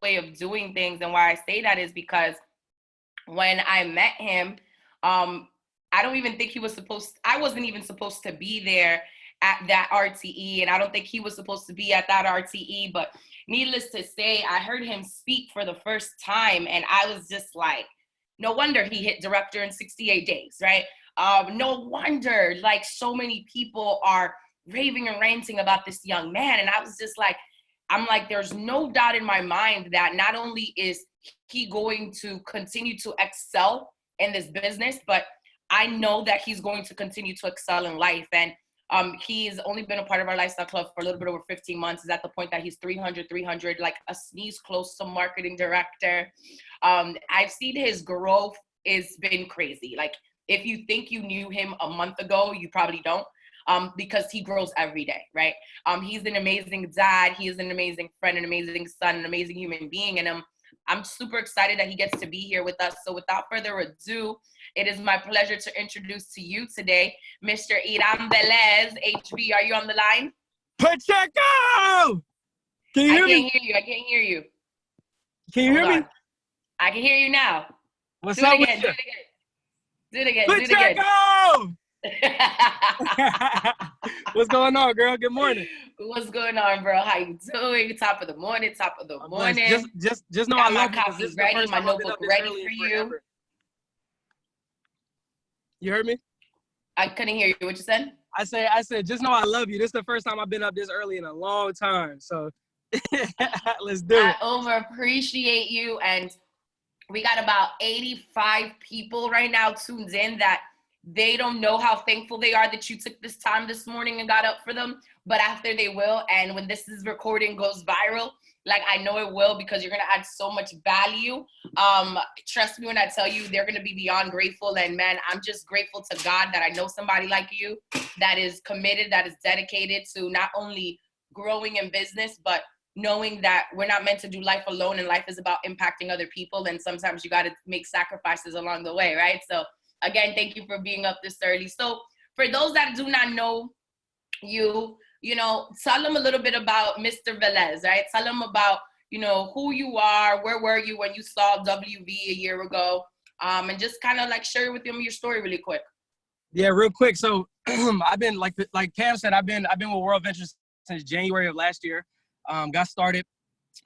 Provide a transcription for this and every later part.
way of doing things. And why I say that is because when I met him, I don't even think I wasn't even supposed to be there at that RTE. And I don't think he was supposed to be at that RTE. But needless to say, I heard him speak for the first time. And I was just like, no wonder he hit director in 68 days, right? No wonder, like, so many people are raving and ranting about this young man. And I was just like, I'm like, there's no doubt in my mind that not only is he going to continue to excel in this business, but I know that he's going to continue to excel in life. And he's only been a part of our lifestyle club for a little bit over 15 months. Is at the point that he's 300, like a sneeze close to marketing director. I've seen his growth has been crazy. Like, if you think you knew him a month ago, you probably don't. Because he grows every day, right? He's an amazing dad. He is an amazing friend, an amazing son, an amazing human being. And I'm super excited that he gets to be here with us. So without further ado, it is my pleasure to introduce to you today, Mr. Hiram Velez. HV, are you on the line? Pacheco! Can you hear me? I can't hear you. Can you hear me? I can hear you now. What's up with you? Do it again. Pacheco! What's going on, girl? Good morning. What's going on, bro? How you doing? Top of the morning. Just know I love you. Coffee ready, my notebook ready for you. You heard me? I couldn't hear you. What you said? I said, just know I love you. This is the first time I've been up this early in a long time. So let's do it. I over appreciate you. And we got about 85 people right now tuned in that they don't know how thankful they are that you took this time this morning and got up for them. But after they will, and when this is recording goes viral, like I know it will, because you're going to add so much value. Trust me when I tell you, they're going to be beyond grateful. And man, I'm just grateful to God that I know somebody like you that is committed, that is dedicated to not only growing in business, but knowing that we're not meant to do life alone, and life is about impacting other people. And sometimes you got to make sacrifices along the way, right? So again, thank you for being up this early. So for those that do not know you, tell them a little bit about Mr. Velez, right? Tell them about, who you are, where were you when you saw WV a year ago, and just kind of like share with them your story really quick. Yeah, real quick. So I've been, like Cam said, I've been with World Ventures since January of last year. Got started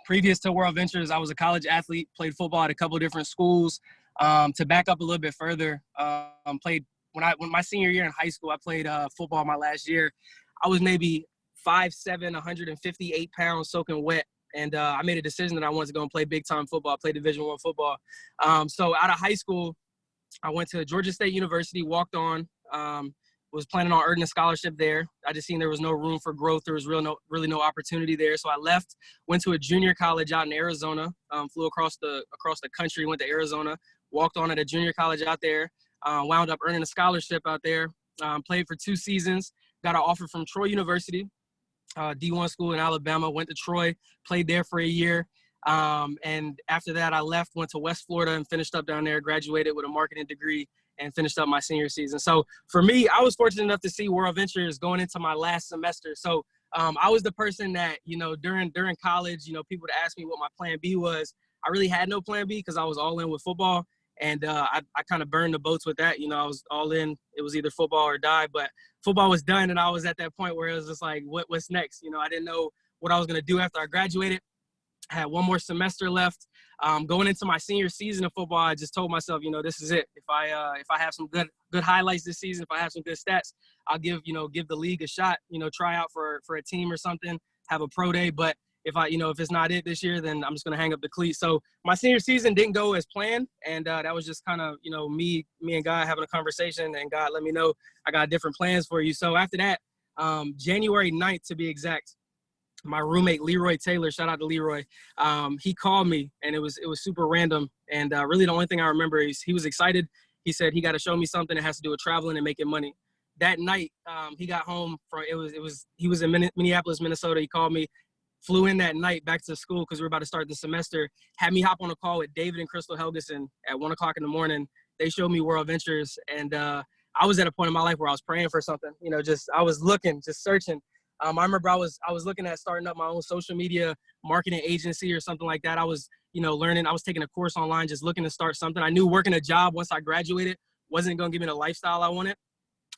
previous to World Ventures. I was a college athlete, played football at a couple of different schools. To back up a little bit further, played when my senior year in high school, I played football my last year. I was maybe 5'7", 158 pounds, soaking wet. And I made a decision that I wanted to go and play big-time football. I played Division I football. So out of high school, I went to Georgia State University, walked on, was planning on earning a scholarship there. I just seen there was no room for growth. There was really no opportunity there. So I left, went to a junior college out in Arizona, flew across the country, went to Arizona, walked on at a junior college out there, wound up earning a scholarship out there, played for 2 seasons, got an offer from Troy University, D1 school in Alabama, went to Troy, played there for a year. And after that, I left, went to West Florida and finished up down there, graduated with a marketing degree and finished up my senior season. So for me, I was fortunate enough to see World Ventures going into my last semester. So I was the person that, during college, people would ask me what my plan B was. I really had no plan B because I was all in with football. And I kind of burned the boats with that. I was all in. It was either football or die. But football was done, and I was at that point where it was just like, what's next? I didn't know what I was going to do after I graduated. I had one more semester left. Going into my senior season of football, I just told myself, this is it. If I have some good highlights this season, if I have some good stats, I'll give the league a shot. Try out for a team or something, have a pro day. But if it's not it this year, then I'm just going to hang up the cleats. So my senior season didn't go as planned. And that was just kind of, me and God having a conversation, and God let me know I got different plans for you. So after that, January 9th to be exact, my roommate, Leroy Taylor, shout out to Leroy. He called me, and it was super random. And really the only thing I remember is he was excited. He said he got to show me something that has to do with traveling and making money. That night, he got home he was in Minneapolis, Minnesota. He called me. Flew in that night back to school because we were about to start the semester, had me hop on a call with David and Crystal Helgeson at 1 o'clock in the morning. They showed me World Ventures, and I was at a point in my life where I was praying for something, I was looking, just searching. I remember I was looking at starting up my own social media marketing agency or something like that. I was, learning. I was taking a course online, just looking to start something. I knew working a job once I graduated wasn't going to give me the lifestyle I wanted.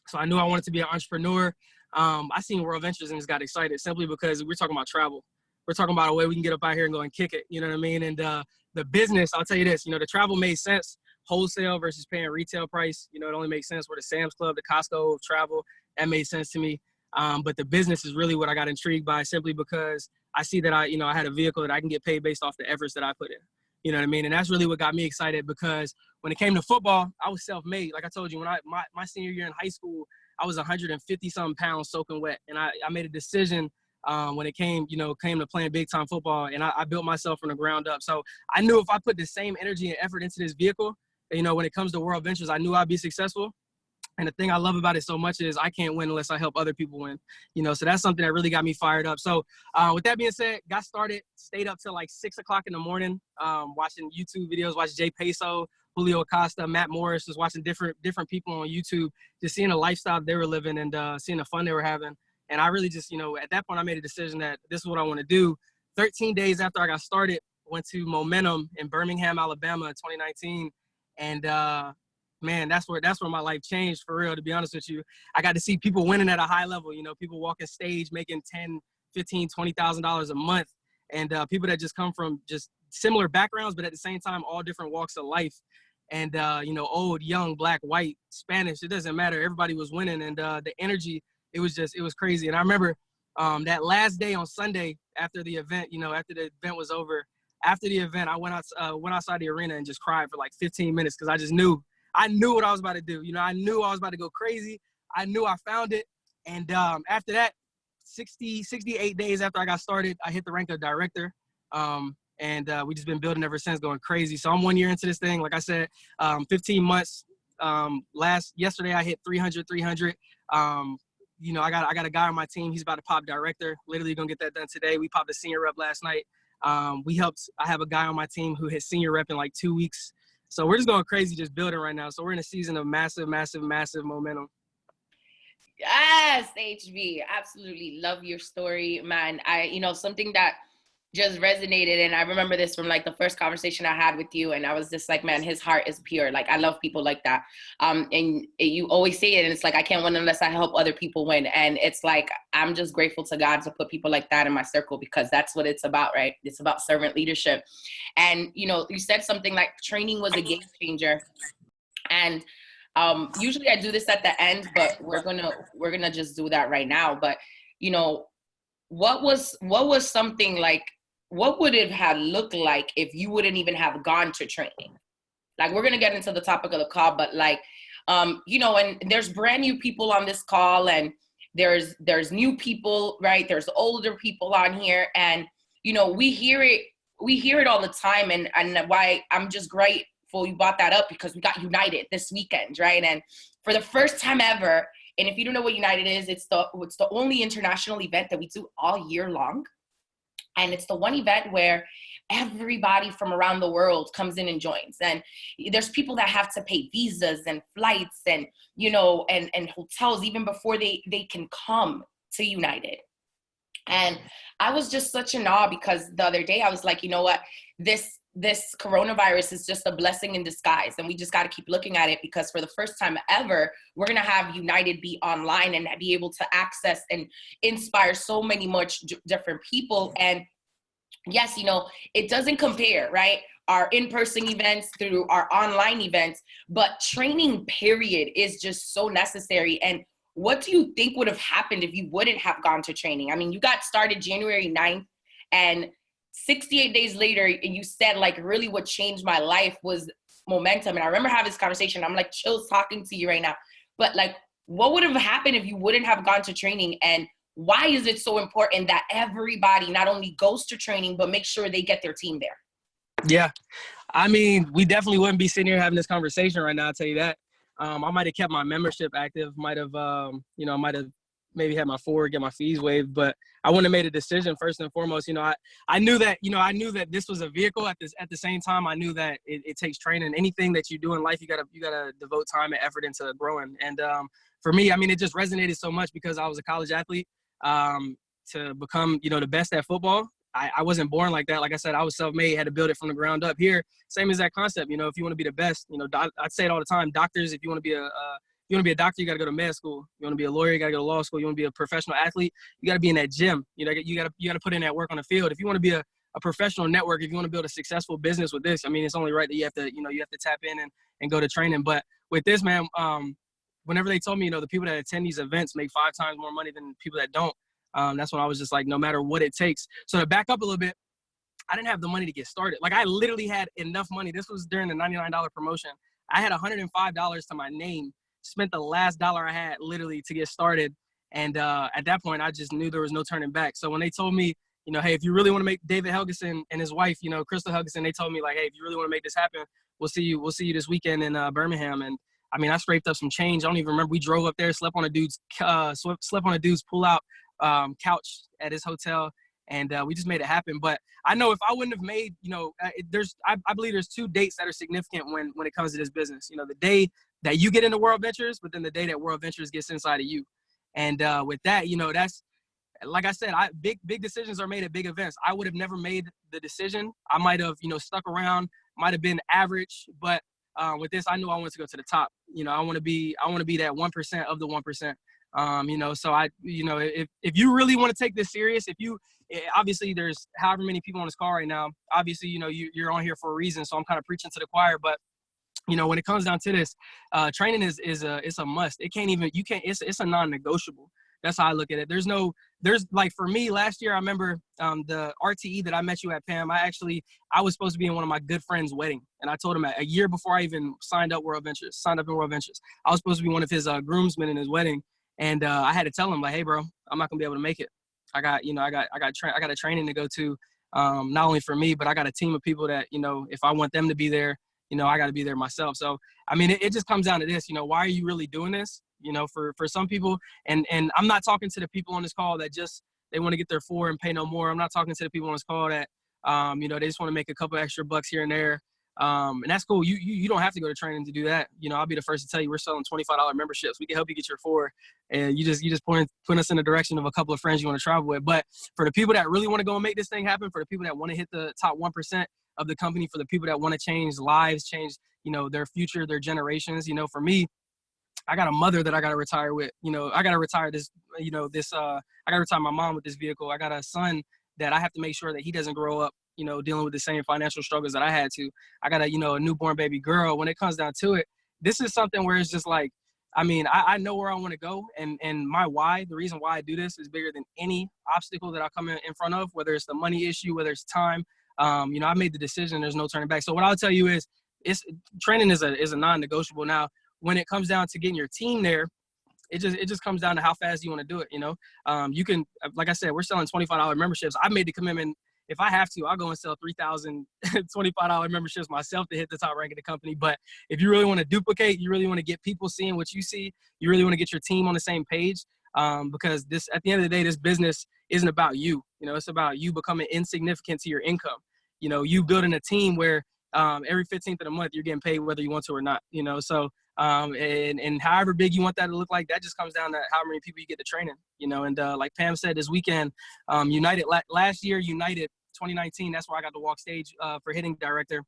So I knew I wanted to be an entrepreneur. I seen World Ventures and just got excited simply because we're talking about travel. We're talking about a way we can get up out here and go and kick it. You know what I mean? And the business, I'll tell you this, the travel made sense. Wholesale versus paying retail price. It only makes sense. We're the Sam's Club, the Costco of travel. That made sense to me. But the business is really what I got intrigued by, simply because I see that I had a vehicle that I can get paid based off the efforts that I put in. You know what I mean? And that's really what got me excited, because when it came to football, I was self-made. Like I told you, when my senior year in high school, I was 150-something pounds soaking wet. And I made a decision when it came to playing big-time football, and I built myself from the ground up. So I knew if I put the same energy and effort into this vehicle, when it comes to World Ventures, I knew I'd be successful. And the thing I love about it so much is I can't win unless I help other people win. So that's something that really got me fired up. So with that being said, got started, stayed up till like 6 o'clock in the morning, watching YouTube videos, watching Jay Peso, Julio Acosta, Matt Morris, just watching different people on YouTube, just seeing the lifestyle they were living and seeing the fun they were having. And I really just, at that point, I made a decision that this is what I want to do. 13 days after I got started, went to Momentum in Birmingham, Alabama in 2019. And man, that's where my life changed for real, to be honest with you. I got to see people winning at a high level, people walking stage, making $10,000, $15,000, $20,000 a month. And people that just come from just similar backgrounds, but at the same time, all different walks of life. And, old, young, black, white, Spanish, it doesn't matter. Everybody was winning. And the energy, it was crazy. And I remember that last day on Sunday after the event, after the event was over, after the event, I went outside the arena and just cried for like 15 minutes because I just knew what I was about to do. I knew I was about to go crazy. I knew I found it. And after that, 68 days after I got started, I hit the rank of director. And we just been building ever since, going crazy. So I'm 1 year into this thing. Like I said, 15 months. Yesterday I hit 300. I got a guy on my team. He's about to pop director. Literally gonna get that done today. We popped a senior rep last night. I have a guy on my team who hit senior rep in like 2 weeks. So we're just going crazy, just building right now. So we're in a season of massive, massive, massive momentum. Yes, HV, absolutely love your story, man. Something that just resonated, and I remember this from like the first conversation I had with you, and I was just like, man, his heart is pure. Like, I love people like that. And you always say it, and it's like, I can't win unless I help other people win. And it's like, I'm just grateful to God to put people like that in my circle, because that's what it's about, right? It's about servant leadership. And you said something like training was a game changer. And usually I do this at the end, but we're gonna just do that right now. But what was something like, what would it have looked like if you wouldn't even have gone to training? Like, we're gonna get into the topic of the call, but like, and there's brand new people on this call, and there's new people, right? There's older people on here, and we hear it all the time, and why I'm just grateful you brought that up, because we got United this weekend, right? And for the first time ever, and if you don't know what United is, it's the only international event that we do all year long. And it's the one event where everybody from around the world comes in and joins. And there's people that have to pay visas and flights and, and hotels even before they can come to United. And I was just such in awe, because the other day I was like, you know what, this coronavirus is just a blessing in disguise. And we just got to keep looking at it, because for the first time ever, we're going to have United be online and be able to access and inspire so many much different people. And yes, it doesn't compare, right? Our in-person events through our online events, but training period is just so necessary. And what do you think would have happened if you wouldn't have gone to training? I mean, you got started January 9th, and 68 days later, and you said, like, really what changed my life was momentum. And I remember having this conversation. I'm like chills talking to you right now. But like, what would have happened if you wouldn't have gone to training? And why is it so important that everybody not only goes to training, but make sure they get their team there? Yeah. I mean, we definitely wouldn't be sitting here having this conversation right now, I'll tell you that. I might have kept my membership active, might have maybe had my forward, get my fees waived, but I wouldn't have made a decision first and foremost. I knew that this was a vehicle. At the same time, I knew that it takes training. Anything that you do in life, you gotta devote time and effort into growing. And for me, I mean, it just resonated so much because I was a college athlete. to become, you know, the best at football. I wasn't born like that. Like I said, I was self-made, had to build it from the ground up. Here, same as that concept. You know, if you want to be the best, you know, I'd say it all the time. Doctors, if you want to be a doctor, you got to go to med school. You want to be a lawyer, you got to go to law school. You want to be a professional athlete, you got to be in that gym. You know, you got to put in that work on the field. If you want to be a professional network, if you want to build a successful business with this, I mean, it's only right that you have to tap in and go to training. But with this, man, whenever they told me, you know, the people that attend these events make 5 times more money than people that don't, that's when I was just like, no matter what it takes. So to back up a little bit, I didn't have the money to get started. Like, I literally had enough money. This was during the $99 promotion. I had $105 to my name, spent the last dollar I had literally to get started. And at that point, I just knew there was no turning back. So when they told me, you know, hey, if you really want to make David Helgeson and his wife, you know, Crystal Helgeson, they told me like, hey, if you really want to make this happen, we'll see you this weekend in Birmingham. And I mean, I scraped up some change. I don't even remember. We drove up there, slept on a dude's pull-out couch at his hotel, and we just made it happen. But I know if I wouldn't have made, you know, I believe there's 2 dates that are significant when it comes to this business. You know, the day that you get into World Ventures, but then the day that World Ventures gets inside of you. And with that, you know, that's, like I said, big decisions are made at big events. I would have never made the decision. I might have, you know, stuck around, might have been average, but with this, I knew I wanted to go to the top. You know, I want to be that 1% of the 1%. You know, so if you really want to take this serious, obviously there's however many people on this call right now, obviously, you know, you're on here for a reason. So I'm kind of preaching to the choir, but you know, when it comes down to this, training is a must. It's a non-negotiable. That's how I look at it. There's like, for me, last year, I remember the RTE that I met you at, Pam. I was supposed to be in one of my good friend's wedding. And I told him a year before I even signed up in World Ventures, I was supposed to be one of his groomsmen in his wedding. And I had to tell him like, hey, bro, I'm not gonna be able to make it. I got a training to go to, not only for me, but I got a team of people that, you know, if I want them to be there, you know, I got to be there myself. So, I mean, it just comes down to this, you know, why are you really doing this? You know, for some people, and I'm not talking to the people on this call that they want to get their 4 and pay no more. I'm not talking to the people on this call that, you know, they just want to make a couple extra bucks here and there. And that's cool. You don't have to go to training to do that. You know, I'll be the first to tell you, we're selling $25 memberships. We can help you get your 4, and you just point us in the direction of a couple of friends you want to travel with. But for the people that really want to go and make this thing happen, for the people that want to hit the top 1% of the company, for the people that want to change lives, change, you know, their future, their generations, you know, for me, I got a mother that I got to retire with. You know, I got to retire I got to retire my mom with this vehicle. I got a son that I have to make sure that he doesn't grow up, you know, dealing with the same financial struggles that I had to. I got a newborn baby girl. When it comes down to it, this is something where it's just like, I mean, I know where I want to go, and my why, the reason why I do this is bigger than any obstacle that I come in front of, whether it's the money issue, whether it's time. You know, I made the decision. There's no turning back. So what I'll tell you is, training is a non-negotiable. Now, when it comes down to getting your team there, it just comes down to how fast you want to do it. You know, you can, like I said, we're selling $25 memberships. I made the commitment. If I have to, I'll go and sell 3,000 $25 memberships myself to hit the top rank of the company. But if you really want to duplicate, you really want to get people seeing what you see, you really want to get your team on the same page, because at the end of the day, this business isn't about you. You know, it's about you becoming insignificant to your income. You know, you building a team where every 15th of the month you're getting paid whether you want to or not. You know, so and however big you want that to look like, that just comes down to how many people you get to training. You know, and like Pam said, this weekend, United last year, United 2019, that's where I got to walk stage for hitting director.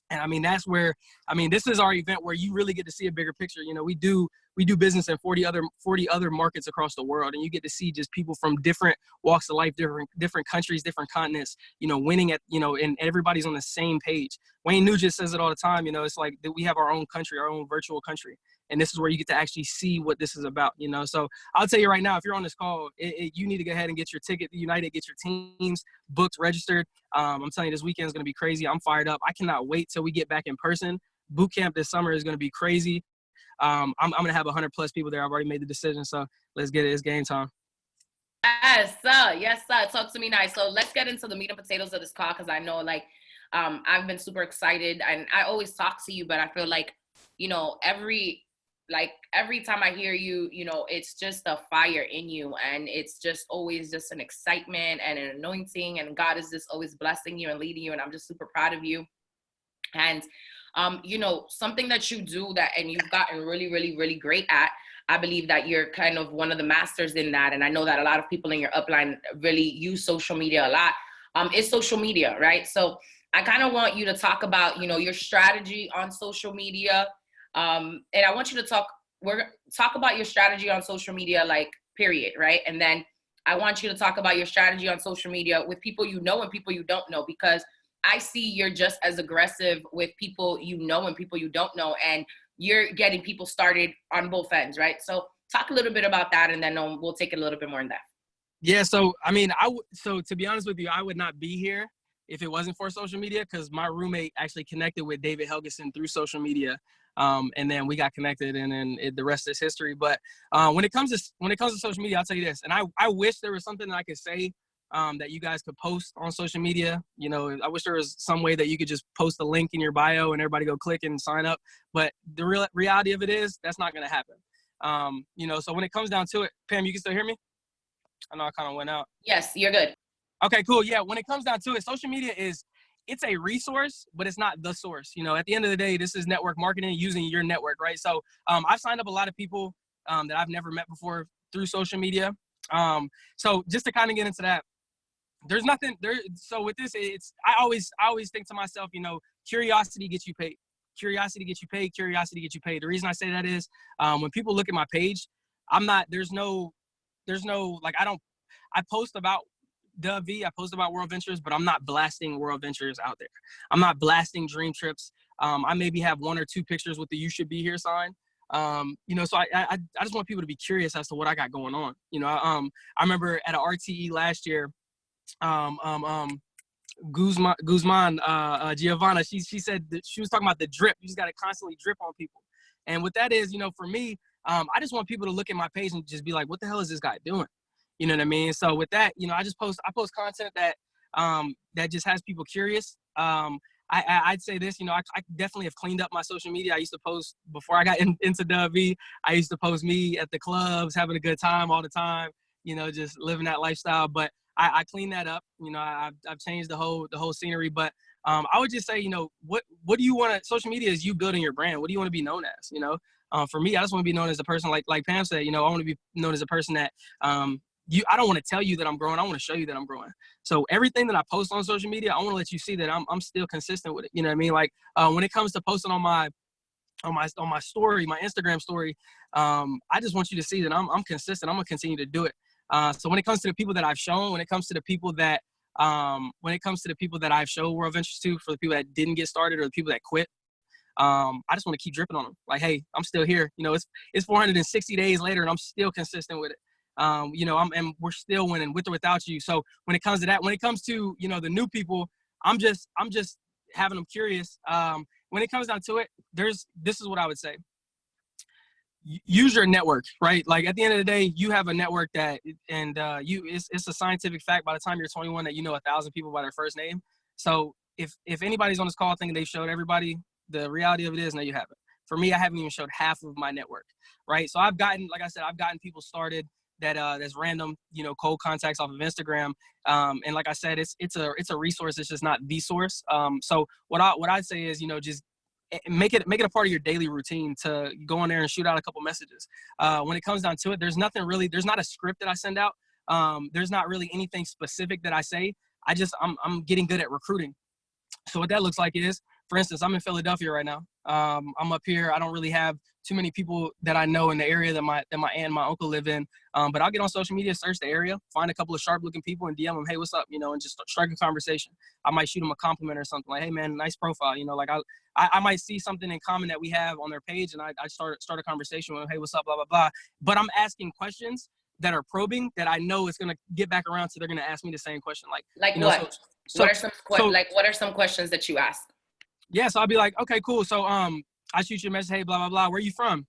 And I mean, that's where, I mean, this is our event where you really get to see a bigger picture. You know, we do business in 40 other markets across the world, and you get to see just people from different walks of life, different countries, different continents, you know, winning at, you know, and everybody's on the same page. Wayne Nugent says it all the time, you know, it's like that we have our own country, our own virtual country. And this is where you get to actually see what this is about, you know. So I'll tell you right now, if you're on this call, you need to go ahead and get your ticket to United, get your teams booked, registered. I'm telling you, this weekend is going to be crazy. I'm fired up. I cannot wait till we get back in person. Boot camp this summer is going to be crazy. I'm going to have 100+ people there. I've already made the decision. So let's get it. It's game time. Yes, sir. Yes, sir. Talk to me nice. So let's get into the meat and potatoes of this call, because I know, like, I've been super excited, and I always talk to you, but I feel like, you know, every time I hear you, you know, it's just a fire in you, and it's just always just an excitement and an anointing, and God is just always blessing you and leading you, and I'm just super proud of you. And you know, something that you do and you've gotten really, really, really great at, I believe that you're kind of one of the masters in that. And I know that a lot of people in your upline really use social media a lot. It's social media, right? So I kind of want you to talk about, your strategy on social media. And I want you to talk about your strategy on social media, like, period, right? And then I want you to talk about your strategy on social media with people you know and people you don't know, because I see you're just as aggressive with people you know and people you don't know, and you're getting people started on both ends, right? So talk a little bit about that, and then we'll take it a little bit more in depth. Yeah, so I mean, so to be honest with you, I would not be here if it wasn't for social media, because my roommate actually connected with David Helgeson through social media, and then we got connected, and then the rest is history. But when it comes to social media, I'll tell you this, and I wish there was something that I could say that you guys could post on social media. I wish there was some way that you could just post a link in your bio and everybody go click and sign up. But the reality of it is that's not going to happen. So when it comes down to it, Pam, you can still hear me? I know I kind of went out. Yes, you're good. Okay, cool. Yeah, when it comes down to it, social media it's a resource, but it's not the source. At the end of the day, this is network marketing using your network, right? So I've signed up a lot of people that I've never met before through social media. So just to kind of get into that, there's nothing there. So with this, I always think to myself, curiosity gets you paid. Curiosity gets you paid. Curiosity gets you paid. The reason I say that is when people look at my page, there's no, like, I post about I post about World Ventures, but I'm not blasting World Ventures out there. I'm not blasting Dream Trips. I maybe have 1 or 2 pictures with the "You Should Be Here" sign. So I just want people to be curious as to what I got going on. I remember at an RTE last year, Guzman, Giovanna, she said that she was talking about the drip. You just got to constantly drip on people. And what that is, for me, I just want people to look at my page and just be like, what the hell is this guy doing? You know what I mean? So with that, I post content that that just has people curious. I'd say this, I definitely have cleaned up my social media. I used to post before I got into WV. I used to post me at the clubs, having a good time all the time, just living that lifestyle. But I cleaned that up. I've changed the whole scenery. But I would just say, what do you want to? Social media is you building your brand. What do you want to be known as? For me, I just want to be known as a person like Pam said. I want to be known as a person that I don't want to tell you that I'm growing. I want to show you that I'm growing. So everything that I post on social media, I want to let you see that I'm still consistent with it. You know what I mean? Like when it comes to posting on my story, my Instagram story, I just want you to see that I'm consistent. I'm gonna continue to do it. So when it comes to the people that I've shown, when it comes to the people that I've showed World Ventures to, for the people that didn't get started or the people that quit, I just want to keep dripping on them. Like, hey, I'm still here. It's 460 days later and I'm still consistent with it. And we're still winning with or without you. So when it comes to that, when it comes to, the new people, I'm just having them curious. When it comes down to it, this is what I would say. Use your network, right? Like at the end of the day, you have a network it's a scientific fact by the time you're 21 that 1,000 people by their first name. So if anybody's on this call thinking they've showed everybody, the reality of it is, no, you haven't. For me, I haven't even showed half of my network, right? So I've gotten people started that's random, cold contacts off of Instagram. And like I said, it's a resource. It's just not the source. So what I'd say is, just make it a part of your daily routine to go in there and shoot out a couple messages. When it comes down to it, there's not a script that I send out. There's not really anything specific that I say. I'm getting good at recruiting. So what that looks like is, for instance, I'm in Philadelphia right now. I'm up here. I don't really have too many people that I know in the area that my aunt and my uncle live in. But I'll get on social media, search the area, find a couple of sharp looking people and DM them, hey, what's up? And just strike a conversation. I might shoot them a compliment or something like, hey man, nice profile. Like I might see something in common that we have on their page and I start a conversation with them, hey, what's up, blah, blah, blah. But I'm asking questions that are probing that I know it's going to get back around. So they're going to ask me the same question. Like what? What are some questions that you ask? Yeah. So I'll be like, okay, cool. So, I shoot you a message, hey, blah, blah, blah. Where are you from?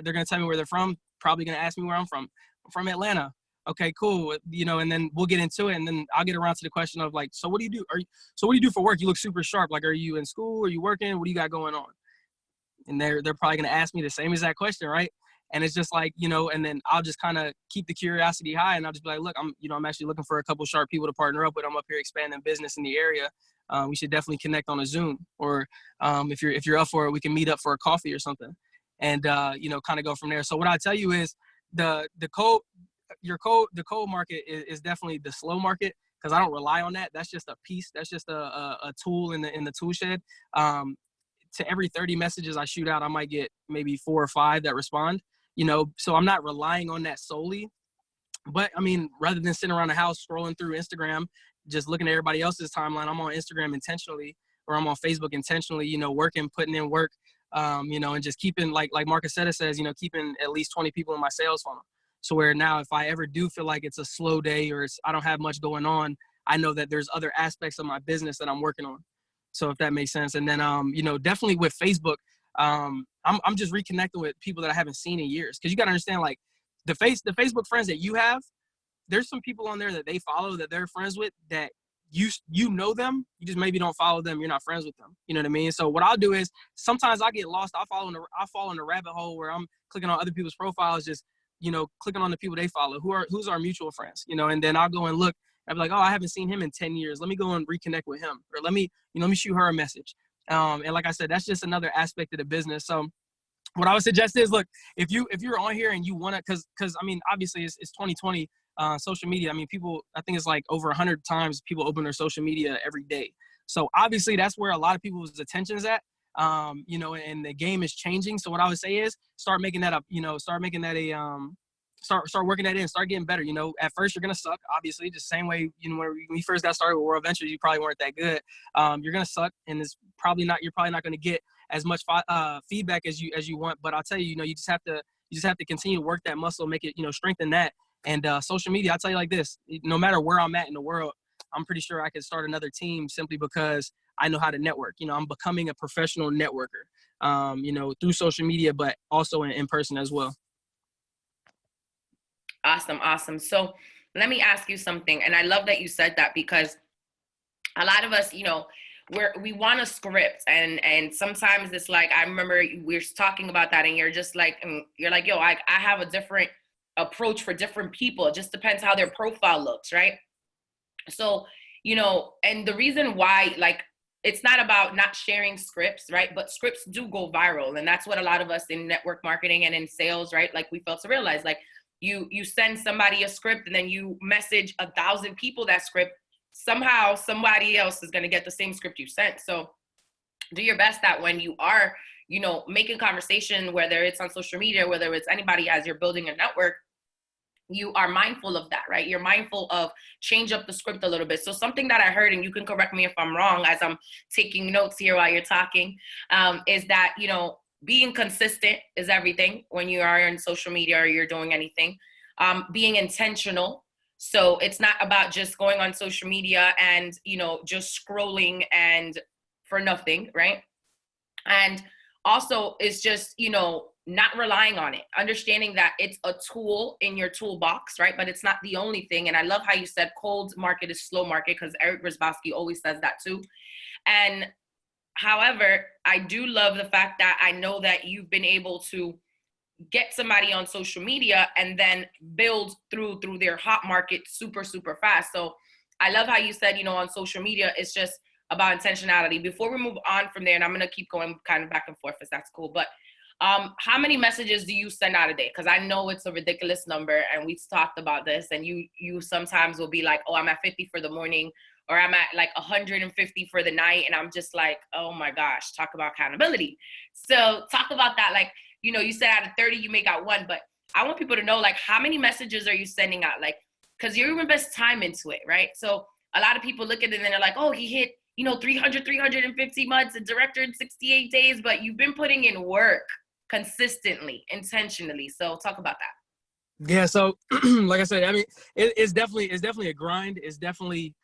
They're going to tell me where they're from. Probably going to ask me where I'm from. I'm from Atlanta. Okay, cool. And then we'll get into it. And then I'll get around to the question of like, so what do you do? What do you do for work? You look super sharp. Like, are you in school? Are you working? What do you got going on? And they're probably going to ask me the same exact question, right? And it's just like, and then I'll just kind of keep the curiosity high and I'll just be like, look, I'm actually looking for a couple sharp people to partner up with. I'm up here expanding business in the area. We should definitely connect on a Zoom, or if you're up for it, we can meet up for a coffee or something. and kind of go from there. So what I tell you is the cold market is definitely the slow market, because I don't rely on that. That's just a piece. That's just a tool in the tool shed. To every 30 messages I shoot out, I might get maybe 4 or 5 that respond. So I'm not relying on that solely. But I mean, rather than sitting around the house scrolling through Instagram, just looking at everybody else's timeline, I'm on Instagram intentionally, or I'm on Facebook intentionally, working, putting in work, and just keeping, like Marcus says, keeping at least 20 people in my sales funnel. So where now, if I ever do feel like it's a slow day or I don't have much going on, I know that there's other aspects of my business that I'm working on. So if that makes sense. And then, definitely with Facebook, I'm just reconnecting with people that I haven't seen in years. Cause you got to understand, like the Facebook friends that you have, there's some people on there that they follow that they're friends with that you know them. You just maybe don't follow them. You're not friends with them. You know what I mean? So what I'll do is sometimes I get lost. I fall in the rabbit hole where I'm clicking on other people's profiles, just, clicking on the people they follow, who's our mutual friends, and then I'll go and look. I'll be like, oh, I haven't seen him in 10 years. Let me go and reconnect with him, or let me shoot her a message. And like I said, that's just another aspect of the business. So what I would suggest is, look, if you're on here and you want to, because I mean, obviously it's 2020, social media. I mean, people, I think it's like over 100 times people open their social media every day. So obviously that's where a lot of people's attention is at. And the game is changing. So what I would say is start making that up, start making that start working that in, start getting better. At first you're going to suck, obviously, just the same way, when we first got started with World Ventures, you probably weren't that good. You're going to suck, and you're probably not going to get as much feedback as you want. But I'll tell you, you just have to continue to work that muscle, make it, strengthen that. And social media, I'll tell you like this, no matter where I'm at in the world, I'm pretty sure I could start another team simply because I know how to network. I'm becoming a professional networker, through social media, but also in person as well. Awesome. So let me ask you something. And I love that you said that, because a lot of us, we want a script, and sometimes it's like, I remember we're talking about that, and you're just like, yo, I have a different approach for different people. It just depends how their profile looks, right? So, and the reason why, like, it's not about not sharing scripts, right? But scripts do go viral. And that's what a lot of us in network marketing and in sales, right? Like, we fail to realize, like, you send somebody a script and then you message 1,000 people that script. Somehow somebody else is going to get the same script you sent. So do your best that when you are, making conversation, whether it's on social media, whether it's anybody, as you're building a network, you are mindful of that, right? You're mindful of change up the script a little bit. So something that I heard, and you can correct me if I'm wrong as I'm taking notes here while you're talking, is that, being consistent is everything when you are in social media or you're doing anything. Being intentional. So it's not about just going on social media and, just scrolling and for nothing, right? And also it's just, not relying on it, understanding that it's a tool in your toolbox, right? But it's not the only thing. And I love how you said cold market is slow market, because Eric Brzezowski always says that too. And however, I do love the fact that I know that you've been able to get somebody on social media and then build through their hot market super, super fast. So I love how you said, on social media, it's just about intentionality. Before we move on from there, and I'm going to keep going kind of back and forth, if that's cool, but how many messages do you send out a day? Because I know it's a ridiculous number, and we've talked about this, and you sometimes will be like, oh, I'm at 50 for the morning, or I'm at like 150 for the night. And I'm just like, oh my gosh, talk about accountability. So talk about that. Like, you said out of 30, you make out 1, but I want people to know, like, how many messages are you sending out? Like, because you're invest time into it, right? So a lot of people look at it and they're like, oh, he hit, 350 months, a director in 68 days, but you've been putting in work consistently, intentionally. So talk about that. Yeah. So like I said, I mean, it's definitely a grind. It's definitely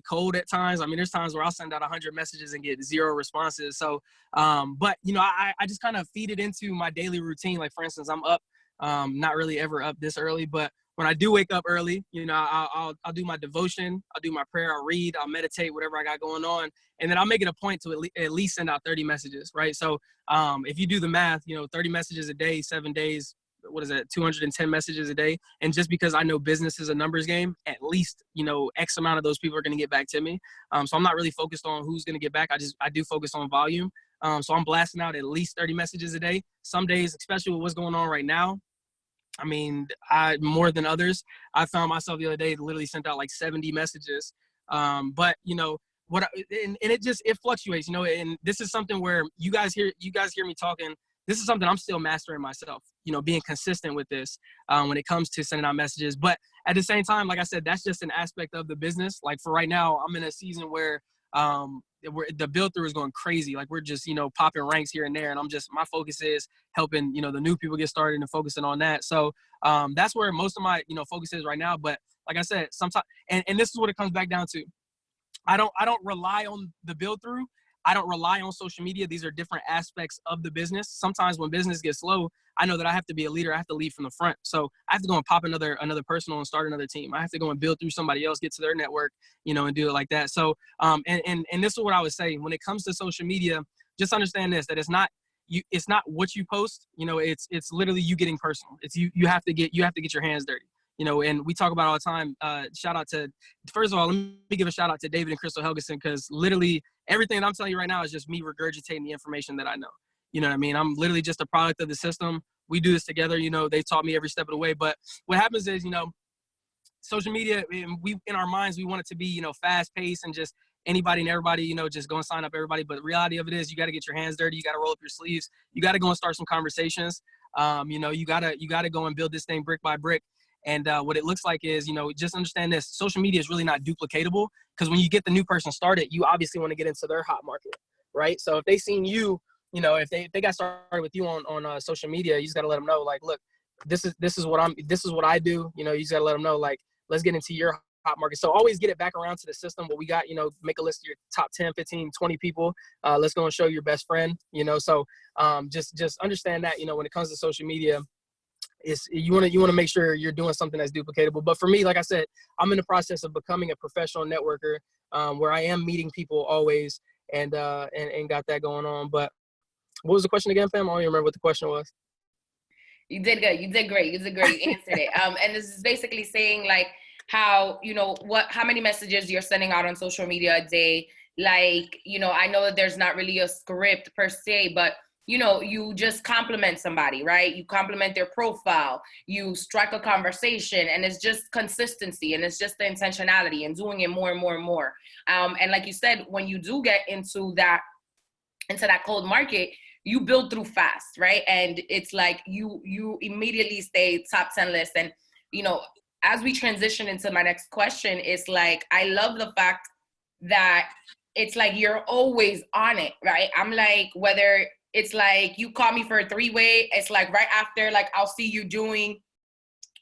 cold at times. I mean, there's times where I'll send out 100 messages and get 0 responses. So, but I just kind of feed it into my daily routine. Like, for instance, I'm up, not really ever up this early, but when I do wake up early, I'll do my devotion, I'll do my prayer, I'll read, I'll meditate, whatever I got going on. And then I'll make it a point to at least send out 30 messages, right? So, if you do the math, 30 messages a day, 7 days, what is that, 210 messages a day. And just because I know business is a numbers game, at least, X amount of those people are going to get back to me. So I'm not really focused on who's going to get back. I do focus on volume. So I'm blasting out at least 30 messages a day. Some days, especially with what's going on right now, I mean, more than others. I found myself the other day literally sent out like 70 messages. But you know and it fluctuates, you know. And this is something where you guys hear me talking. This is something I'm still mastering myself, you know, being consistent with this when it comes to sending out messages. But at the same time, like I said, that's just an aspect of the business. Like for right now, I'm in a season where the build through is going crazy. Like we're just, you know, popping ranks here and there. And my focus is helping, you know, the new people get started and focusing on that. So that's where most of my, you know, focus is right now. But like I said, sometimes, and this is what it comes back down to. I don't rely on the build through. I don't rely on social media. These are different aspects of the business. Sometimes when business gets slow, I know that I have to be a leader. I have to lead from the front. So I have to go and pop another personal and start another team. I have to go and build through somebody else, get to their network, you know, and do it like that. So, and this is what I would say when it comes to social media. Just understand this: that it's not what you post. You know, it's literally you getting personal. It's you have to get your hands dirty. You know, and we talk about all the time. Shout out to, first of all, let me give a shout out to David and Crystal Helgeson, because literally everything that I'm telling you right now is just me regurgitating the information that I know. You know what I mean? I'm literally just a product of the system. We do this together. You know, they taught me every step of the way. But what happens is, you know, social media, in our minds, we want it to be, you know, fast paced and just anybody and everybody, you know, just go and sign up everybody. But the reality of it is you got to get your hands dirty. You got to roll up your sleeves. You got to go and start some conversations. You know, you got to go and build this thing brick by brick. And what it looks like is, you know, just understand this: social media is really not duplicatable, because when you get the new person started, you obviously want to get into their hot market, right? So if they seen you, you know, if they got started with you on social media, you just got to let them know, like, look, this is what I do. You know, you just got to let them know, like, let's get into your hot market. So always get it back around to the system. What we got, you know, make a list of your top 10, 15, 20 people. Let's go and show your best friend, you know. So just understand that, you know, when it comes to social media, you want to make sure you're doing something that's duplicatable. But for me, like I said, I'm in the process of becoming a professional networker, where I am meeting people always, and got that going on. But what was the question again, fam? I don't even remember what the question was. You did good. You did great. You did great. You answered it. And this is basically saying, like, how, you know, how many messages you're sending out on social media a day. Like, you know, I know that there's not really a script per se, but you know, you just compliment somebody, right? You compliment their profile, you strike a conversation, and it's just consistency, and it's just the intentionality and doing it more and more and more. And like you said, when you do get into that cold market, you build through fast, right? And it's like you immediately stay top 10 list. And, you know, as we transition into my next question, it's like, I love the fact that it's like you're always on it, right? I'm like, whether it's like you call me for a 3-way, it's like right after, like I'll see you doing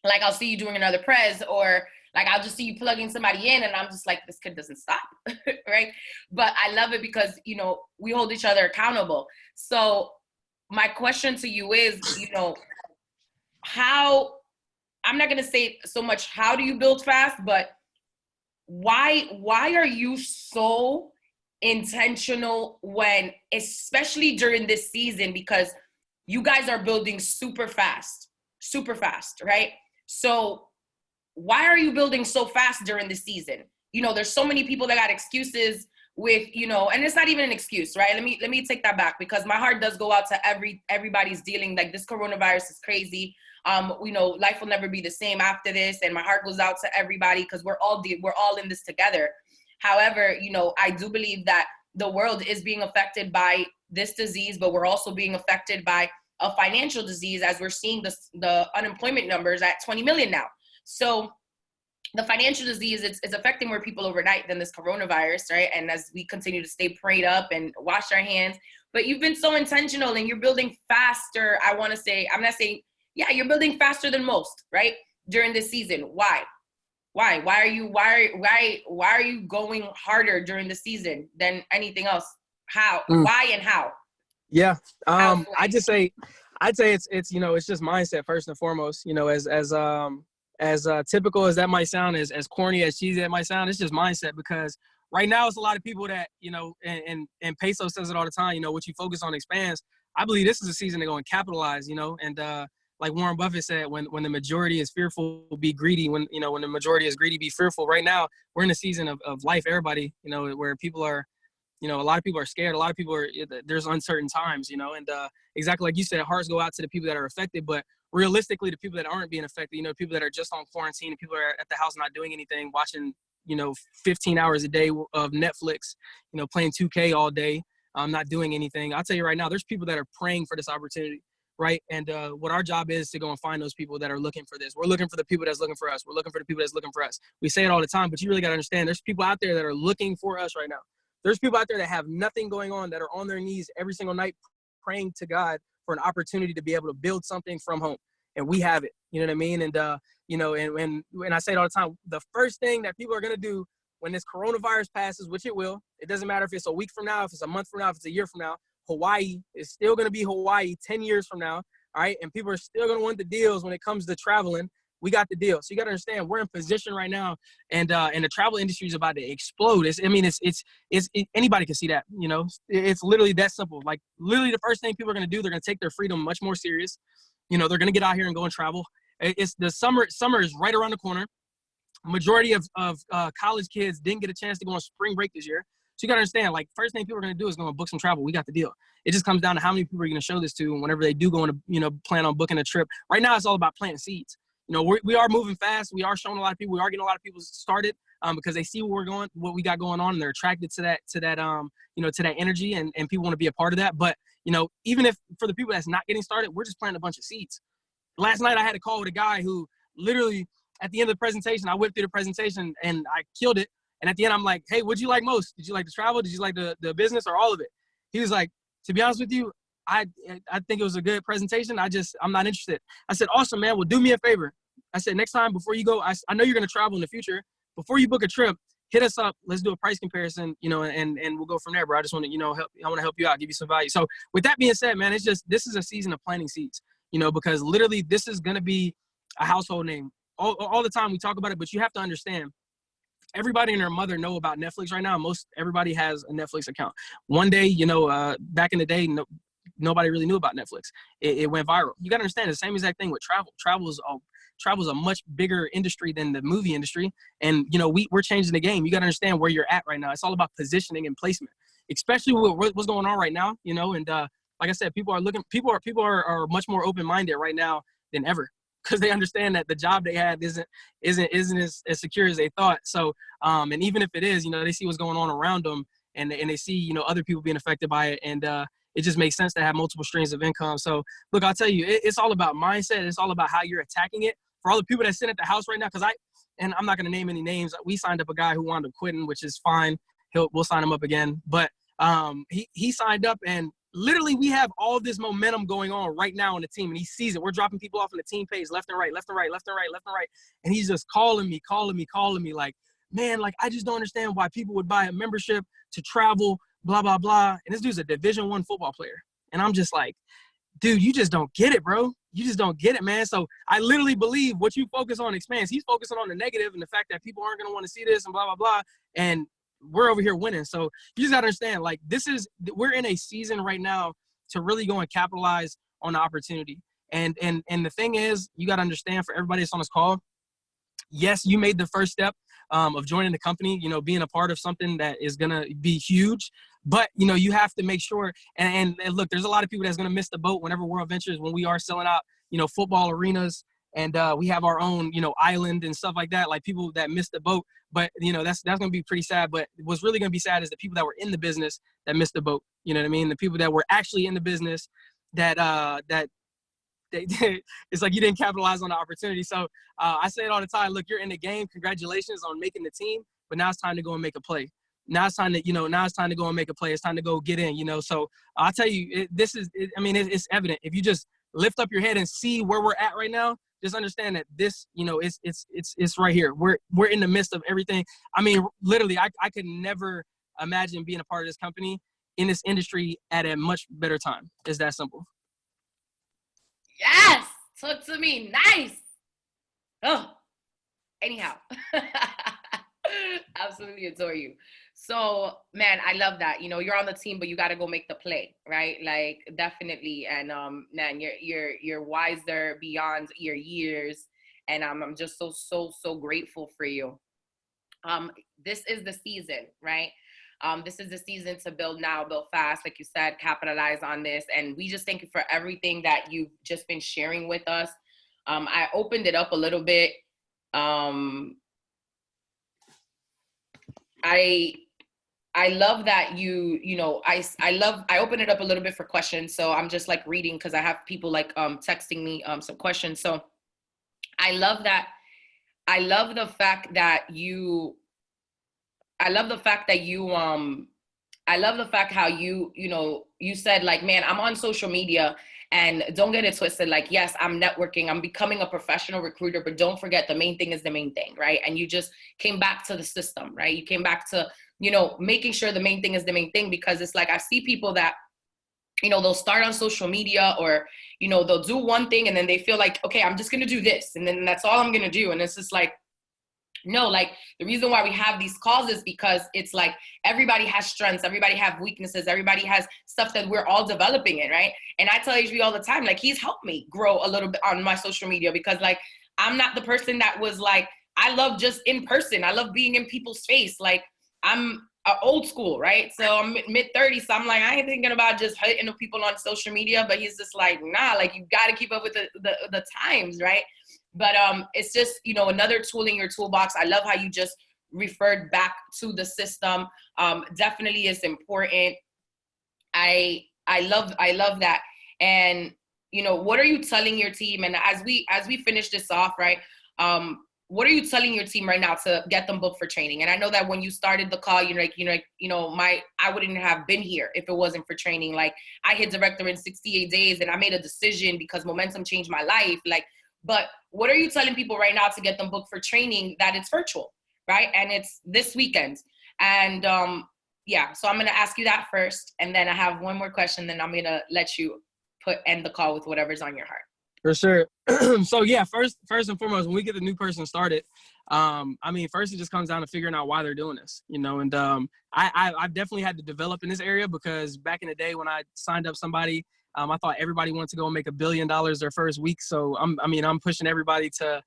another press, or like I'll just see you plugging somebody in, and I'm just like, this kid doesn't stop, right? But I love it because, you know, we hold each other accountable. So my question to you is, you know, I'm not gonna say so much how do you build fast, but why are you so intentional when, especially during this season, because you guys are building super fast, right? So why are you building so fast during the season? You know, there's so many people that got excuses with, you know, and it's not even an excuse, right? Let me take that back, because my heart does go out to everybody's dealing, like, this coronavirus is crazy. You know, life will never be the same after this, and my heart goes out to everybody, because we're all in this together. However, you know, I do believe that the world is being affected by this disease, but we're also being affected by a financial disease, as we're seeing the unemployment numbers at 20 million now. So the financial disease is affecting more people overnight than this coronavirus, right? And as we continue to stay prayed up and wash our hands, but you've been so intentional, and you're building faster. I'm not saying, yeah, you're building faster than most, right? During this season. Why are you going harder during the season than anything else? How? Why and how? Yeah. I'd say it's, you know, it's just mindset first and foremost. You know, as typical as that might sound, as corny as cheesy that might sound, it's just mindset. Because right now it's a lot of people that, you know, and Peso says it all the time, you know, what you focus on expands. I believe this is a season to go and capitalize, you know, and like Warren Buffett said, when the majority is fearful, be greedy. When the majority is greedy, be fearful. Right now, we're in a season of life, everybody, you know, where people are You know, a lot of people are scared. A lot of people there's uncertain times, you know, and exactly like you said, hearts go out to the people that are affected, but realistically, the people that aren't being affected, you know, people that are just on quarantine and people are at the house not doing anything, watching, you know, 15 hours a day of Netflix, you know, playing 2K all day, not doing anything. I'll tell you right now, there's people that are praying for this opportunity, right? And what our job is to go and find those people that are looking for this. We're looking for the people that's looking for us. We're looking for the people that's looking for us. We say it all the time, but you really got to understand there's people out there that are looking for us right now. There's people out there that have nothing going on, that are on their knees every single night praying to God for an opportunity to be able to build something from home. And we have it, you know what I mean? And, you know, and I say it all the time, the first thing that people are going to do when this coronavirus passes, which it will, it doesn't matter if it's a week from now, if it's a month from now, if it's a year from now, Hawaii is still going to be Hawaii 10 years from now, all right? And people are still going to want the deals when it comes to traveling. We got the deal. So you got to understand, we're in position right now, and the travel industry is about to explode. Anybody can see that, you know. It's literally that simple. Like, literally the first thing people are going to do, they're going to take their freedom much more serious. You know, they're going to get out here and go and travel. It's the summer is right around the corner. Majority of college kids didn't get a chance to go on spring break this year. So you got to understand, like, first thing people are going to do is going to book some travel. We got the deal. It just comes down to how many people are going to show this to, and whenever they do go on you know, plan on booking a trip. Right now, it's all about planting seeds. You know, we are moving fast. We are showing a lot of people. We are getting a lot of people started because they see what we got going on, and they're attracted to that you know, to that energy, and people want to be a part of that. But, you know, even if for the people that's not getting started, we're just planting a bunch of seeds. Last night, I had a call with a guy who literally, at the end of the presentation, I whipped through the presentation and I killed it. And at the end, I'm like, hey, what'd you like most? Did you like the travel? Did you like the business, or all of it? He was like, to be honest with you, I think it was a good presentation. I'm not interested. I said, awesome, man. Well, do me a favor. I said, next time before you go, I know you're going to travel in the future. Before you book a trip, hit us up. Let's do a price comparison, you know, and we'll go from there, bro. I just want to, you know, I want to help you out, give you some value. So with that being said, man, this is a season of planting seeds, you know, because literally this is going to be a household name. All the time we talk about it, but you have to understand, everybody and their mother know about Netflix right now. Everybody has a Netflix account. One day, you know, back in the day, nobody really knew about Netflix. It went viral. You got to understand the same exact thing with travel. Travel is a much bigger industry than the movie industry. And, you know, we're changing the game. You got to understand where you're at right now. It's all about positioning and placement, especially with what's going on right now, you know. And like I said, people are much more open-minded right now than ever, because they understand that the job they had isn't as secure as they thought. So, and even if it is, you know, they see what's going on around them, and they see, you know, other people being affected by it, and it just makes sense to have multiple streams of income. So, look, I'll tell you, it's all about mindset. It's all about how you're attacking it. For all the people that sit at the house right now, and I'm not going to name any names. We signed up a guy who wound up quitting, which is fine. We'll sign him up again. But he signed up, and literally, we have all this momentum going on right now on the team, and he sees it. We're dropping people off on the team page left and right, left and right, left and right, left and right. And he's just calling me like, man, like, I just don't understand why people would buy a membership to travel, blah, blah, blah. And this dude's a Division I football player. And I'm just like, dude, you just don't get it, bro. You just don't get it, man. So I literally believe what you focus on expands. He's focusing on the negative and the fact that people aren't going to want to see this and blah, blah, blah. And we're over here winning. So you just got to understand, like, we're in a season right now to really go and capitalize on the opportunity. And the thing is, you got to understand, for everybody that's on this call, yes, you made the first step of joining the company, you know, being a part of something that is going to be huge. But, you know, you have to make sure, and look, there's a lot of people that's going to miss the boat whenever World Ventures, when we are selling out, you know, football arenas, and we have our own, you know, island and stuff like that, like people that missed the boat. But, you know, that's going to be pretty sad. But what's really going to be sad is the people that were in the business that missed the boat. You know what I mean? The people that were actually in the business that it's like you didn't capitalize on the opportunity. So I say it all the time. Look, you're in the game. Congratulations on making the team. But now it's time to go and make a play. Now it's time to go and make a play. It's time to go get in, you know. So I'll tell you, it's evident. If you just lift up your head and see where we're at right now, just understand that this, you know, it's right here. We're in the midst of everything. I mean, literally, I could never imagine being a part of this company in this industry at a much better time. It's that simple. Yes, talk to me, nice. Oh, anyhow, absolutely adore you. So, man, I love that. You know, you're on the team, but you got to go make the play, right? Like, definitely. And man, you're wiser beyond your years, and I'm just so grateful for you. This is the season, right? This is the season to build now, build fast, like you said, capitalize on this. And we just thank you for everything that you've just been sharing with us. I opened it up a little bit. I love that I open it up a little bit for questions. So I'm just like reading because I have people like texting me some questions. So I love that. I love the fact that you I love the fact that you I love the fact how you said like, man, I'm on social media and don't get it twisted. Like, yes, I'm networking, I'm becoming a professional recruiter, but don't forget the main thing is the main thing, right? And you just came back to the system, right? You came back to, making sure the main thing is the main thing, because it's like, I see people that, they'll start on social media or, they'll do one thing and then they feel like, okay, I'm just going to do this. And then that's all I'm going to do. And it's just like, no, like the reason why we have these calls is because it's like everybody has strengths, everybody have weaknesses, everybody has stuff that we're all developing in, right? And I tell HB all the time, like he's helped me grow a little bit on my social media, because like I'm not the person that was like, I love just in person. I love being in people's face. Like I'm old school, right? So I'm mid-30s, so I'm like, I ain't thinking about just hitting the people on social media, but he's just like, nah, like you got to keep up with the times, right? But it's just, another tool in your toolbox. I love how you just referred back to the system. Definitely is important. I love that. And, what are you telling your team? And as we finish this off, right? What are you telling your team right now to get them booked for training? And I know that when you started the call, I wouldn't have been here if it wasn't for training. Like I hit director in 68 days and I made a decision because momentum changed my life. Like, but what are you telling people right now to get them booked for training that it's virtual, right? And it's this weekend. And so I'm going to ask you that first. And then I have one more question. Then I'm going to let you end the call with whatever's on your heart. For sure. So yeah, first and foremost, when we get the new person started, first it just comes down to figuring out why they're doing this, and I've definitely had to develop in this area, because back in the day when I signed up somebody, I thought everybody wanted to go and make $1 billion their first week. So I'm pushing everybody to,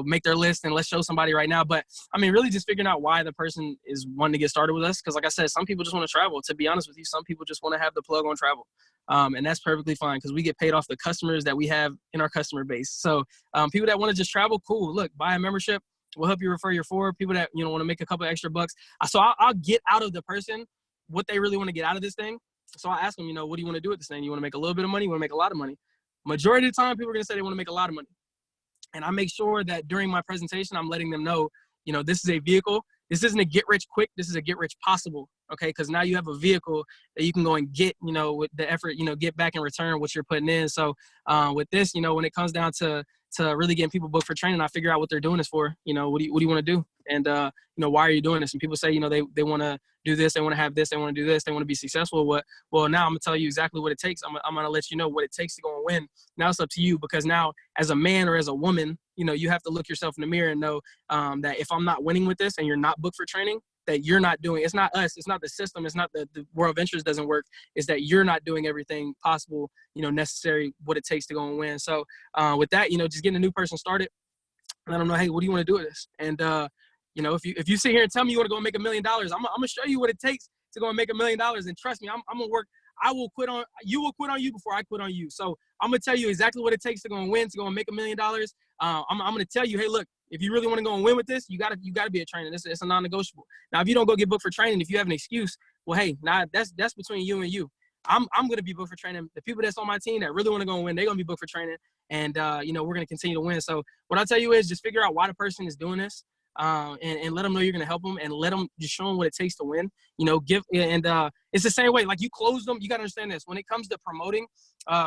make their list and let's show somebody right now. But really just figuring out why the person is wanting to get started with us. Cause like I said, some people just want to travel. To be honest with you, some people just want to have the plug on travel. And that's perfectly fine, because we get paid off the customers that we have in our customer base. So people that want to just travel, cool. Look, buy a membership. We'll help you refer your forward. People that, want to make a couple extra bucks. So I'll get out of the person what they really want to get out of this thing. So I ask them, what do you want to do with this thing? You want to make a little bit of money? You want to make a lot of money? Majority of the time, people are going to say they want to make a lot of money. And I make sure that during my presentation, I'm letting them know, this is a vehicle. This isn't a get rich quick. This is a get rich possible. Okay. Because now you have a vehicle that you can go and get, with the effort, get back in return what you're putting in. So with this, when it comes down to really getting people booked for training, I figure out what they're doing this for. What do you want to do? And, why are you doing this? And people say, they want to do this. They want to have this. They want to do this. They want to be successful. Well, now I'm going to tell you exactly what it takes. I'm going to let you know what it takes to go and win. Now it's up to you, because now as a man or as a woman, you have to look yourself in the mirror and know that if I'm not winning with this and you're not booked for training, that you're not doing. It's not us. It's not the system. It's not the World of Ventures doesn't work. It's that you're not doing everything possible, necessary, what it takes to go and win. So with that, just getting a new person started, let them know, hey, what do you want to do with this? And, if you sit here and tell me you want to go and make $1 million, I'm going to show you what it takes to go and make $1 million. And trust me, I'm going to work. You will quit on you before I quit on you. So I'm going to tell you exactly what it takes to go and win, to go and make $1 million. I'm going to tell you, hey, look, if you really want to go and win with this, you got to be a trainer. It's a non-negotiable. Now, if you don't go get booked for training, if you have an excuse, well, hey, that's between you and you. I'm going to be booked for training. The people that's on my team that really want to go and win, they're going to be booked for training. And, we're going to continue to win. So what I tell you is just figure out why the person is doing this. And let them know you're going to help them, and let them just show them what it takes to win, it's the same way, like you close them. You got to understand this when it comes to promoting,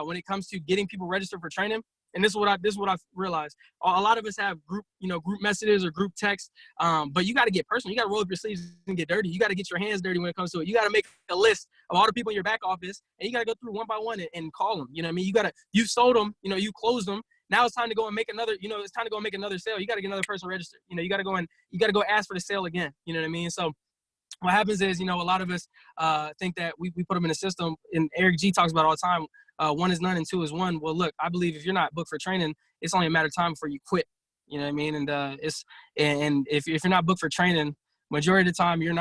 when it comes to getting people registered for training. And this is what I've realized. A lot of us have group messages or group text. But you got to get personal. You got to roll up your sleeves and get dirty. You got to get your hands dirty when it comes to it. You got to make a list of all the people in your back office, and you got to go through one by one and call them. You sold them, you closed them. Now it's time to go and make another, it's time to go and make another sale. You got to get another person registered. You got to go ask for the sale again. You know what I mean? So what happens is, a lot of us think that we put them in a system, and Eric G talks about it all the time. 1 is none and 2 is 1. Well, look, I believe if you're not booked for training, it's only a matter of time before you quit. You know what I mean? And if you're not booked for training, majority of the time you're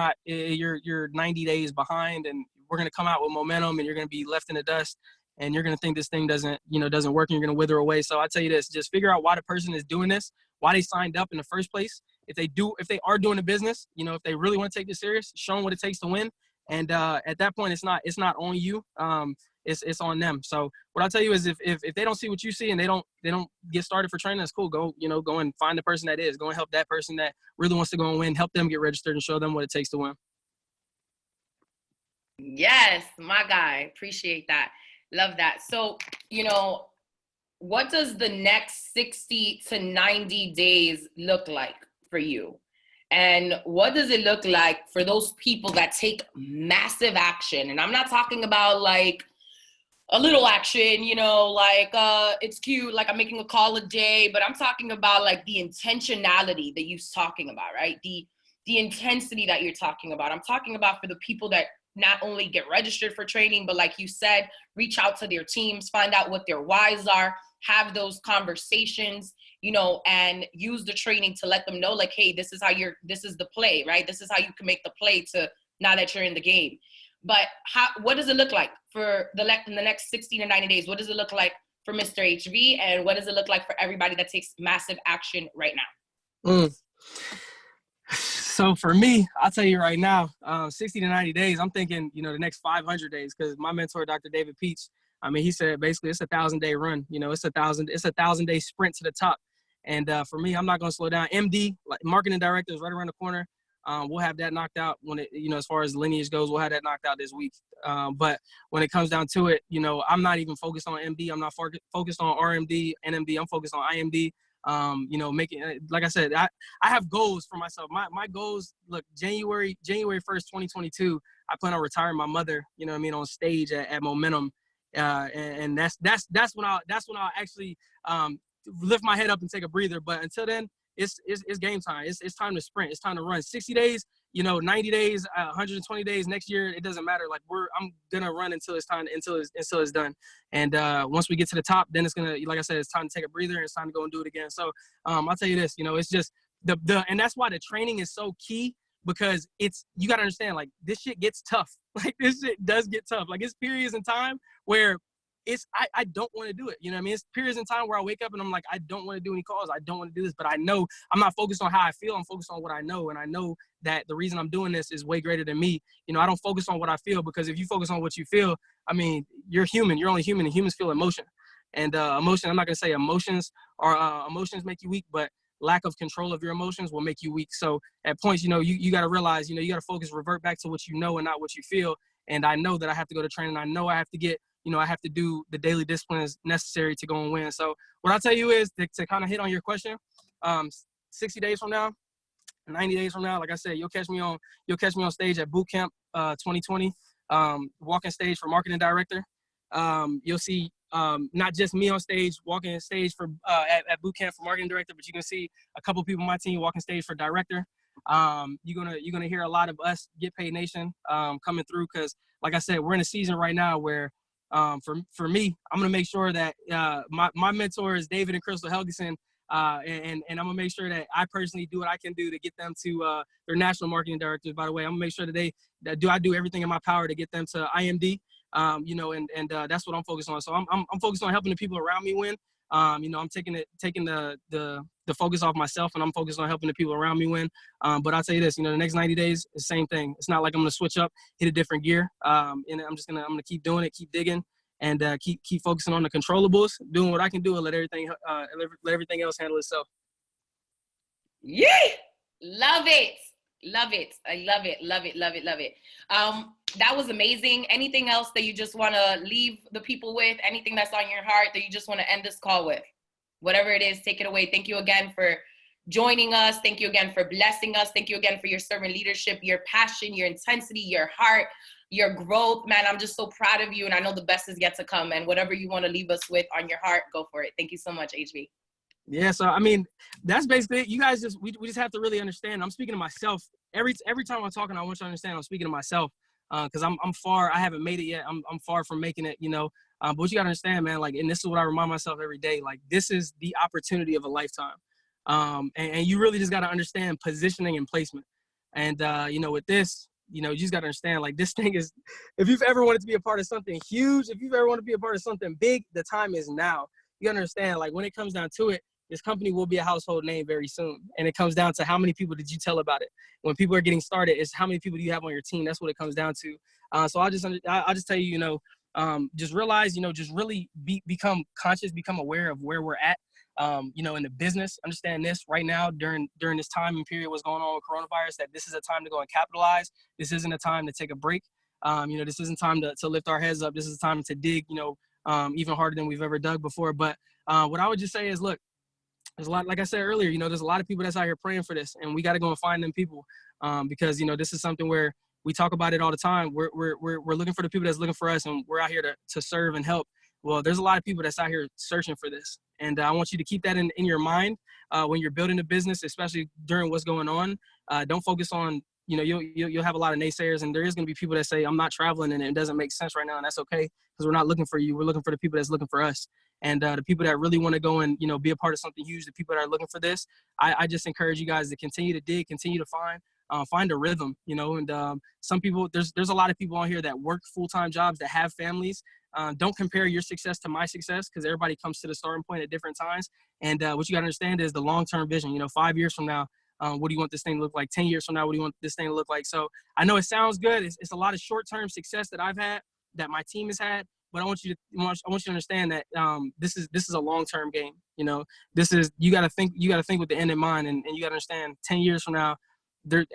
90 days behind, and we're going to come out with momentum, and you're going to be left in the dust, and you're going to think this thing doesn't work, and you're going to wither away. So I tell you this, just figure out why the person is doing this, why they signed up in the first place. If they are doing a business, if they really want to take this serious, show them what it takes to win. And at that point, it's not on you. It's on them. So what I'll tell you is if they don't see what you see and they don't get started for training, that's cool. Go and find the person that is. Go and help that person that really wants to go and win. Help them get registered and show them what it takes to win. Yes, my guy. Appreciate that. Love that. So, what does the next 60 to 90 days look like for you? And what does it look like for those people that take massive action? And I'm not talking about like a little action, it's cute, like I'm making a call a day, but I'm talking about like the intentionality that you're talking about, right? The intensity that you're talking about. I'm talking about for the people that not only get registered for training, but like you said, reach out to their teams, find out what their whys are, have those conversations, and use the training to let them know, like, hey, this is the play, right? This is how you can make the play to now that you're in the game. But what does it look like for in the next 60 to 90 days? What does it look like for Mr. HV? And what does it look like for everybody that takes massive action right now? So for me, I'll tell you right now, 60 to 90 days, I'm thinking, the next 500 days, because my mentor, Dr. David Peach, he said basically it's a 1,000-day run. It's a 1,000-day sprint to the top. And for me, I'm not going to slow down. MD, like marketing director, is right around the corner. We'll have that knocked out when it, as far as lineage goes, we'll have that knocked out this week. But when it comes down to it, I'm not even focused on MD. I'm not focused on RMD, NMD. I'm focused on IMD. Making, like I said, I have goals for myself. My goals, look, January 1st, 2022, I plan on retiring my mother, on stage at Momentum. And that's when I'll actually lift my head up and take a breather. But until then, it's game time. It's time to sprint. It's time to run. 60 days, 90 days, 120 days next year. It doesn't matter. Like I'm gonna run until it's done. And once we get to the top, then it's gonna, like I said, it's time to take a breather and it's time to go and do it again. So I'll tell you this, it's just and that's why the training is so key, because you gotta understand, like, this shit gets tough. Like, this shit does get tough. Like, it's periods in time where I don't want to do it. It's periods in time where I wake up and I'm like, I don't want to do any calls. I don't want to do this, but I know I'm not focused on how I feel. I'm focused on what I know. And I know that the reason I'm doing this is way greater than me. I don't focus on what I feel, because if you focus on what you feel, you're human. You're only human, and humans feel emotion. And emotion, I'm not going to say emotions make you weak, but lack of control of your emotions will make you weak. So at points, you got to realize, you got to focus, revert back to what you know and not what you feel. And I know that I have to go to training. I know I have to get, I have to do the daily disciplines necessary to go and win. So what I'll tell you is to kind of hit on your question, 60 days from now, 90 days from now, like I said, you'll catch me on stage at Boot Camp 2020, walking stage for marketing director. You'll see not just me on stage, walking stage for at Boot Camp for marketing director, but you can see a couple people on my team walking stage for director. You're gonna hear a lot of us Get Paid Nation coming through, because like I said, we're in a season right now where for me, I'm gonna make sure that my mentors David and Crystal Helgeson, and I'm gonna make sure that I personally do what I can do to get them to their national marketing directors. By the way, I'm gonna make sure that I do everything in my power to get them to IMD. And that's what I'm focused on. So I'm focused on helping the people around me win. I'm taking the focus off myself, and I'm focused on helping the people around me win. But I'll tell you this, the next 90 days, the same thing. It's not like I'm going to switch up, hit a different gear. And I'm going to keep doing it, keep digging, and keep focusing on the controllables, doing what I can do, and let everything else handle itself. Yeah. Love it. Love it. I love it. Love it. Love it. Love it. That was amazing. Anything else that you just want to leave the people with? Anything that's on your heart that you just want to end this call with? Whatever it is, take it away. Thank you again for joining us. Thank you again for blessing us. Thank you again for your servant leadership, your passion, your intensity, your heart, your growth. Man, I'm just so proud of you, and I know the best is yet to come. And whatever you want to leave us with on your heart, go for it. Thank you so much, HV. Yeah, so that's basically it. You guys we just have to really understand. I'm speaking to myself. Every time I'm talking, I want you to understand I'm speaking to myself, because I'm far. I haven't made it yet. I'm far from making it, but what you gotta understand, man, like, and this is what I remind myself every day, like, this is the opportunity of a lifetime. And you really just gotta understand positioning and placement. And, with this, you just got to understand, like, this thing is, if you've ever wanted to be a part of something huge, if you've ever wanted to be a part of something big, the time is now. You understand, like, when it comes down to it, this company will be a household name very soon. And it comes down to how many people did you tell about it. When people are getting started, it's how many people do you have on your team. That's what it comes down to. So I'll just tell you, just realize, just really become conscious, become aware of where we're at. In the business, understand this right now during this time and period, what's going on with coronavirus, that this is a time to go and capitalize. This isn't a time to take a break. This isn't time to lift our heads up. This is a time to dig, even harder than we've ever dug before. But what I would just say is, look, there's a lot, like I said earlier, there's a lot of people that's out here praying for this, and we got to go and find them people, because, this is something where we talk about it all the time. We're looking for the people that's looking for us, and we're out here to serve and help. Well, there's a lot of people that's out here searching for this. And I want you to keep that in your mind when you're building a business, especially during what's going on. Don't focus on, you'll have a lot of naysayers, and there is going to be people that say, I'm not traveling and it doesn't make sense right now. And that's okay, because we're not looking for you. We're looking for the people that's looking for us. And the people that really want to go and, be a part of something huge, the people that are looking for this, I just encourage you guys to continue to dig, continue to find a rhythm, and some people, there's a lot of people on here that work full-time jobs, that have families. Don't compare your success to my success, because everybody comes to the starting point at different times. And what you got to understand is the long-term vision. 5 years from now, what do you want this thing to look like? 10 years from now, what do you want this thing to look like? So I know it sounds good. It's a lot of short-term success that I've had, that my team has had. But I want you to understand that this is a long-term game. You got to think with the end in mind, and you got to understand 10 years from now,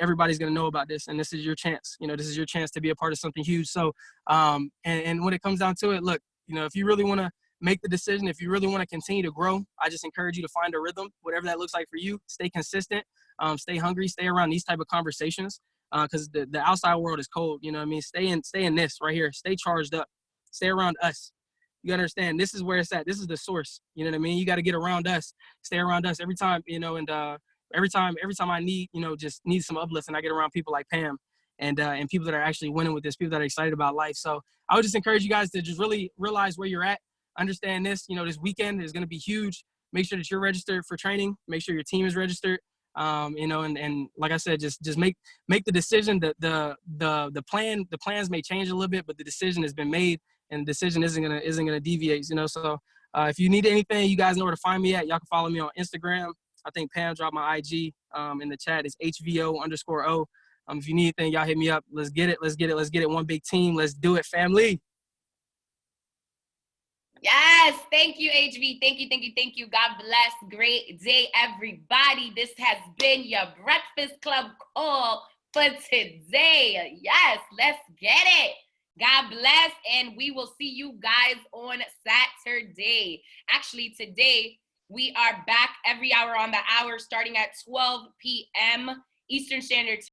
everybody's going to know about this, and this is your chance. This is your chance to be a part of something huge. So, and when it comes down to it, look, if you really want to make the decision, if you really want to continue to grow, I just encourage you to find a rhythm, whatever that looks like for you. Stay consistent, stay hungry, stay around these type of conversations, because the outside world is cold. Stay in this right here. Stay charged up. Stay around us. You understand, this is where it's at. This is the source. You know what I mean? You got to get around us. Stay around us every time, and every time I need, just need some uplift, and I get around people like Pam and people that are actually winning with this, people that are excited about life. So I would just encourage you guys to just really realize where you're at. Understand this, this weekend is going to be huge. Make sure that you're registered for training. Make sure your team is registered. And like I said, just make the decision. The plans may change a little bit, but the decision has been made, and the decision isn't gonna deviate. So if you need anything, you guys know where to find me at. Y'all can follow me on Instagram. I think Pam dropped my IG in the chat. It's HVO_O. If you need anything, y'all hit me up. Let's get it. One big team. Let's do it, family. Yes, thank you, HV. Thank you. God bless. Great day, everybody. This has been your Breakfast Club call for today. Yes, let's get it. God bless, and we will see you guys on Saturday. Actually, today we are back every hour on the hour, starting at 12 p.m. Eastern Standard